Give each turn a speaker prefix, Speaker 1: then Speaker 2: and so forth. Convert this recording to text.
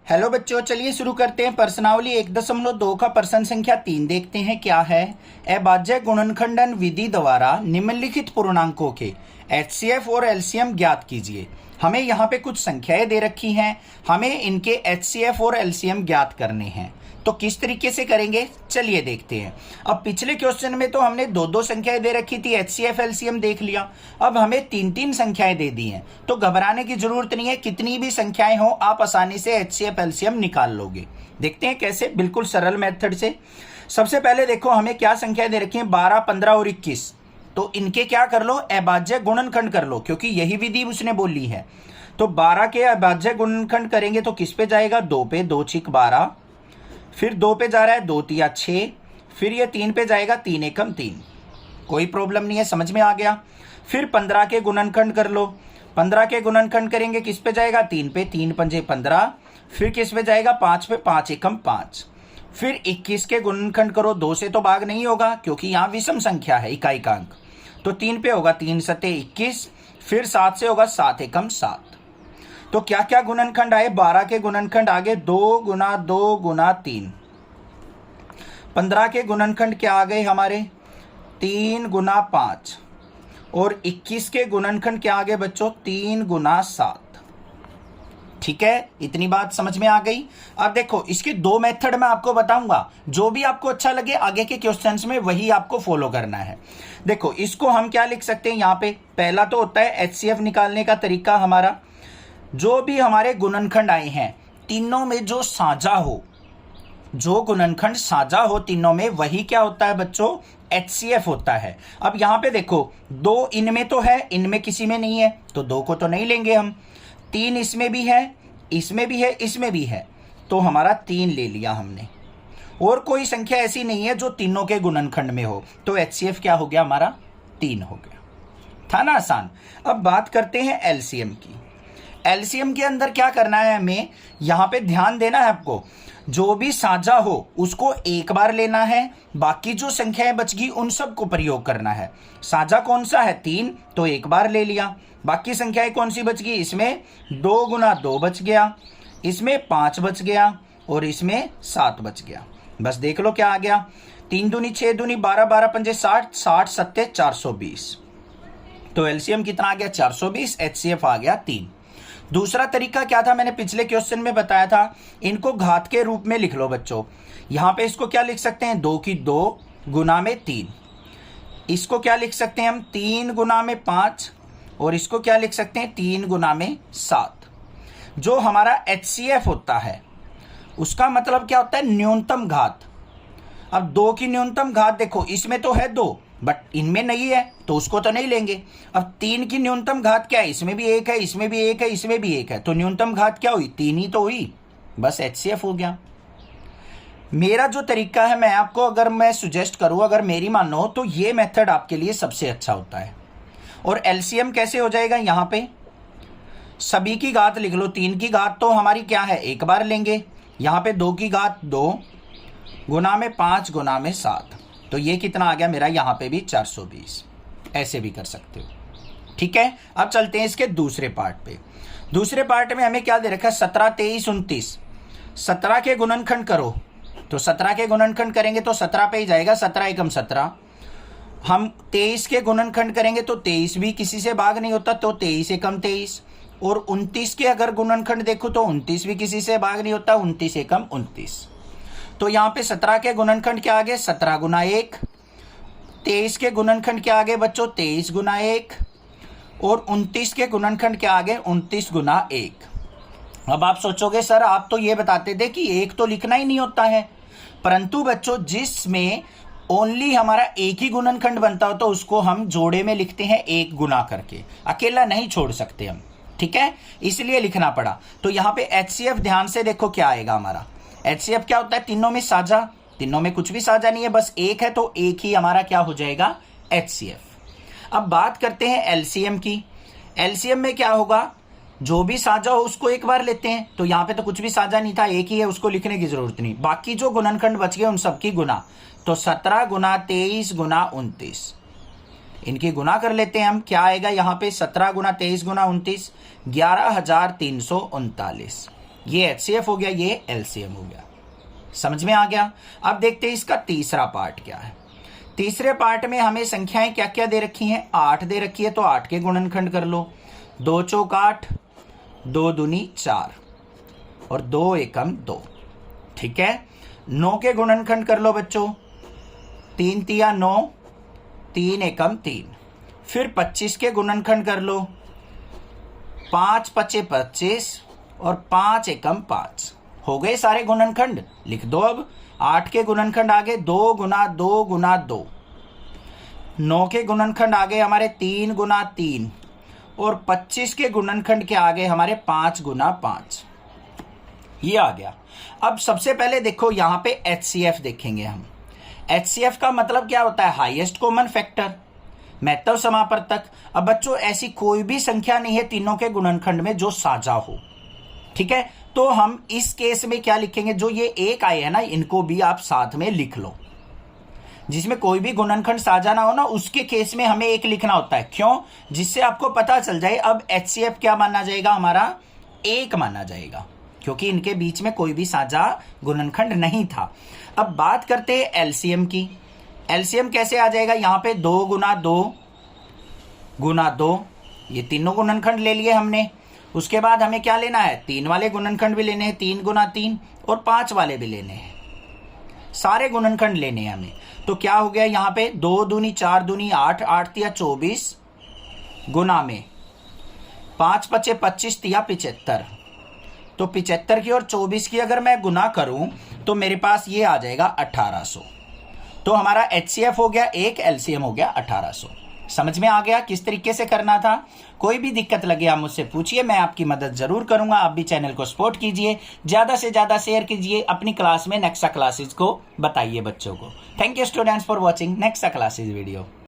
Speaker 1: Hello बच्चों, चलिए शुरू करते हैं। प्रश्नावली 1.2 का प्रश्न संख्या 3 देखते हैं क्या है। अभाज्य गुणनखंडन विधि द्वारा निम्नलिखित पूर्णांकों के एचसीएफ और एलसीएम ज्ञात कीजिए। हमें यहाँ पे कुछ संख्याएं दे रखी हैं, हमें इनके एचसीएफ और एलसीएम ज्ञात करने हैं। तो किस तरीके से करेंगे चलिए देखते हैं। अब पिछले क्वेश्चन में तो हमने दो दो संख्याएं दे रखी थी, एचसीएफ एलसीएम देख लिया। अब हमें तीन तीन संख्याएं दे दी हैं, तो घबराने की जरूरत नहीं है। कितनी भी संख्याएं हो आप आसानी से एचसीएफ एलसीएम निकाल लोगे। देखते हैं कैसे, बिल्कुल सरल मेथड से। सबसे पहले देखो हमें क्या संख्याएं दे रखी है, 12, 15 और 21। तो इनके क्या कर लो, अभाज्य गुणनखंड कर लो, क्योंकि यही विधि उसने बोली है। तो 12 के अभाज्य गुणनखंड करेंगे तो किस पे जाएगा, 2 पे, 2 छिक 12, फिर 2 पे जा रहा है 2 तिया 6, फिर ये 3 पे जाएगा 3 एकम 3। कोई प्रॉब्लम नहीं है, समझ में आ गया। फिर 15 के गुणनखंड कर लो। 15 के गुणनखंड करेंगे किस पे जाएगा, 3 पे, 3 पंजे 15, फिर किस पे जाएगा, 5 पे, 5 एकम 5। फिर 21 के गुणनखंड करो, 2 से तो भाग नहीं होगा क्योंकि यहाँ विषम संख्या है, इकाई का अंक। तो 3 पे होगा 3 सते 21, फिर 7 से होगा 7 एकम 7। तो क्या क्या गुणनखंड आए, 12 के गुणनखंड आगे 2 गुना 2 गुना 3। 15 के गुणनखंड क्या आ गए हमारे, 3 गुना 5। और 21 के गुणनखंड क्या आ गए बच्चों, 3 गुना 7। ठीक है, इतनी बात समझ में आ गई। अब देखो इसके दो मेथड मैं आपको बताऊंगा, जो भी आपको अच्छा लगे आगे के क्वेश्चंस में वही आपको फॉलो करना है। देखो इसको हम क्या लिख सकते हैं, यहाँ पे पहला तो होता है एचसीएफ निकालने का तरीका हमारा। जो भी हमारे गुणनखंड आए हैं तीनों में जो साझा हो, जो गुणनखंड साझा हो तीनों में, वही क्या होता है बच्चों, एचसीएफ होता है। अब यहाँ पे देखो 2 इनमें तो है, इनमें किसी में नहीं है, तो 2 को तो नहीं लेंगे हम। 3 इसमें भी है, इसमें भी है, इसमें भी है, तो हमारा 3 ले लिया हमने। और कोई संख्या ऐसी नहीं है जो तीनों के गुणनखंड में हो, तो एचसीएफ क्या हो गया हमारा, 3 हो गया। था ना आसान। अब बात करते हैं एलसीएम की। एलसीएम के अंदर क्या करना है हमें, यहां पे ध्यान देना है आपको। जो भी साझा हो उसको एक बार लेना है, बाकी जो संख्याएं बच गई उन सबको प्रयोग करना है। साझा कौन सा है, 3, तो एक बार ले लिया। बाकी संख्याएं कौन सी बच गई, इसमें 2 गुना 2 बच गया, इसमें 5 बच गया और इसमें 7 बच गया। बस देख लो क्या आ गया, 3 दूनी 6 दूनी 12, 12 पंजे 60, 60 सत्ते 420। तो एलसीएम कितना आ गया, 420। एचसीएफ आ गया 3। दूसरा तरीका क्या था, मैंने पिछले क्वेश्चन में बताया था, इनको घात के रूप में लिख लो बच्चों। यहां पे इसको क्या लिख सकते हैं, 2 की 2 गुना में 3। इसको क्या लिख सकते हैं हम, 3 गुना में 5। और इसको क्या लिख सकते हैं, 3 गुना में 7। जो हमारा एचसीएफ होता है उसका मतलब क्या होता है, न्यूनतम घात। अब 2 की न्यूनतम घात देखो, इसमें तो है 2 बट इनमें नहीं है, तो उसको तो नहीं लेंगे। अब 3 की न्यूनतम घात क्या है, इसमें भी 1 है, इसमें भी 1 है, इसमें भी 1 है, तो न्यूनतम घात क्या हुई, 3 ही तो हुई। बस एचसीएफ हो गया। मेरा जो तरीका है, मैं आपको अगर मैं सुजेस्ट करूं, अगर मेरी मानो, तो ये मेथड आपके लिए सबसे अच्छा होता है। और एलसीएम कैसे हो जाएगा, यहां पे सभी की घात लिख लो। 3 की घात तो हमारी क्या है, एक बार लेंगे। यहां पे 2 की घात 2 गुना में 5 गुना में 7, तो ये कितना आ गया मेरा, यहां पे भी 420। ऐसे भी कर सकते हो। ठीक है, अब चलते हैं इसके दूसरे पार्ट पे। दूसरे पार्ट में हमें क्या दे रखा है, 17, 23, 29। 17 के गुणनखंड करो, तो 17 के गुणनखंड करेंगे तो 17 पे ही जाएगा, 17 एकम 17। हम 23 के गुणनखंड करेंगे तो 23 भी किसी से भाग नहीं होता, तो 23 एकम 23। और 29 के अगर गुणनखंड देखो तो 29 भी किसी से भाग नहीं होता, 29 एकम 29। तो यहां पे 17 के गुणनखंड क्या आ गए, 17 गुना 1। 23 के गुणनखंड क्या आ गए बच्चों, 23 गुना 1। और 29 के गुणनखंड क्या आ गए, 29 गुना 1। अब आप सोचोगे सर आप तो ये बताते थे कि 1 तो लिखना ही नहीं होता है, परंतु बच्चों जिसमें ओनली हमारा एक ही गुणनखंड बनता हो तो उसको हम जोड़े में लिखते हैं 1 गुना करके, अकेला नहीं छोड़ सकते हम। ठीक है, इसलिए लिखना पड़ा। तो यहाँ पे एचसीएफ ध्यान से देखो क्या आएगा हमारा। एचसीएफ क्या होता है, तीनों में साझा, तीनों में कुछ भी साझा नहीं है, बस 1 है, तो 1 ही हमारा क्या हो जाएगा, एचसीएफ। अब बात करते हैं एलसीएम की। एलसीएम में क्या होगा, जो भी साझा हो उसको एक बार लेते हैं। तो यहाँ पे तो कुछ भी साझा नहीं था, 1 ही है, उसको लिखने की जरूरत नहीं। बाकी जो गुणनखंड बच गए उन सबकी गुना, तो 17 गुना 23 गुना 29। इनकी गुना कर लेते हैं हम, क्या आएगा यहाँ पे, 17 गुना 23 गुना 29, 11,339। ये HCF हो गया, ये LCM हो गया। समझ में आ गया। अब देखते हैं इसका तीसरा पार्ट क्या है। तीसरे पार्ट में हमें संख्याएं क्या क्या दे रखी हैं, 8 दे रखी है, तो 8 के गुणनखंड कर लो। 2 चौक 8, 2 दूनी 4 और 2 एकम 2। ठीक है। 9 के गुणनखंड कर लो बच्चों। 3 तिया 9, 3 एकम 3। फिर 25 के गुणनखंड कर लो। 5 पचे 25 और 5 एकम 5। हो गए सारे गुणनखंड, लिख दो। अब 8 के गुणनखंड आ गए 2 गुना 2 गुना 2। 9 के गुणनखंड आ गए हमारे 3 गुना 3 और 25 के गुणनखंड के आ गए हमारे 5 गुना 5। ये आ गया। अब सबसे पहले देखो यहां पे HCF देखेंगे हम। HCF का मतलब क्या होता है, हाईएस्ट कॉमन फैक्टर, महत्तव समापवर्तक। अब बच्चों ऐसी कोई भी संख्या नहीं है तीनों के गुणनखंड में जो साझा हो। ठीक है, तो हम इस केस में क्या लिखेंगे, जो ये एक आए हैं ना, इनको भी आप साथ में लिख लो। जिसमें कोई भी गुणनखंड साझा ना हो ना, उसके केस में हमें एक लिखना होता है। क्यों? जिससे आपको पता चल जाए अब HCF क्या माना जाएगा, हमारा एक माना जाएगा, क्योंकि इनके बीच में कोई भी साझा गुणनखंड नहीं था। अब बात करते हैं LCM की। LCM कैसे आ जाएगा, यहां पे 2 गुना 2 गुना 2, ये तीनों गुणनखंड ले लिए हमने। उसके बाद हमें क्या लेना है, 3 वाले गुणनखंड भी लेने हैं, 3 गुना 3 और 5 वाले भी लेने हैं। सारे गुणनखंड लेने हैं हमें। तो क्या हो गया यहाँ पे, 2 दूनी 4 दूनी 8, 8 तिया 24 गुना में 5 पचे 25 तिया 75। तो 75 की और 24 की अगर मैं गुना करूं तो मेरे पास ये आ जाएगा 1800। तो हमारा HCF हो गया 1, LCM हो गया 1800। समझ में आ गया किस तरीके से करना था। कोई भी दिक्कत लगे आप मुझसे पूछिए, मैं आपकी मदद जरूर करूंगा। आप भी चैनल को सपोर्ट कीजिए, ज्यादा से ज्यादा शेयर कीजिए, अपनी क्लास में नेक्स्ट क्लासेस को बताइए बच्चों को। Thank you students for watching next classes video.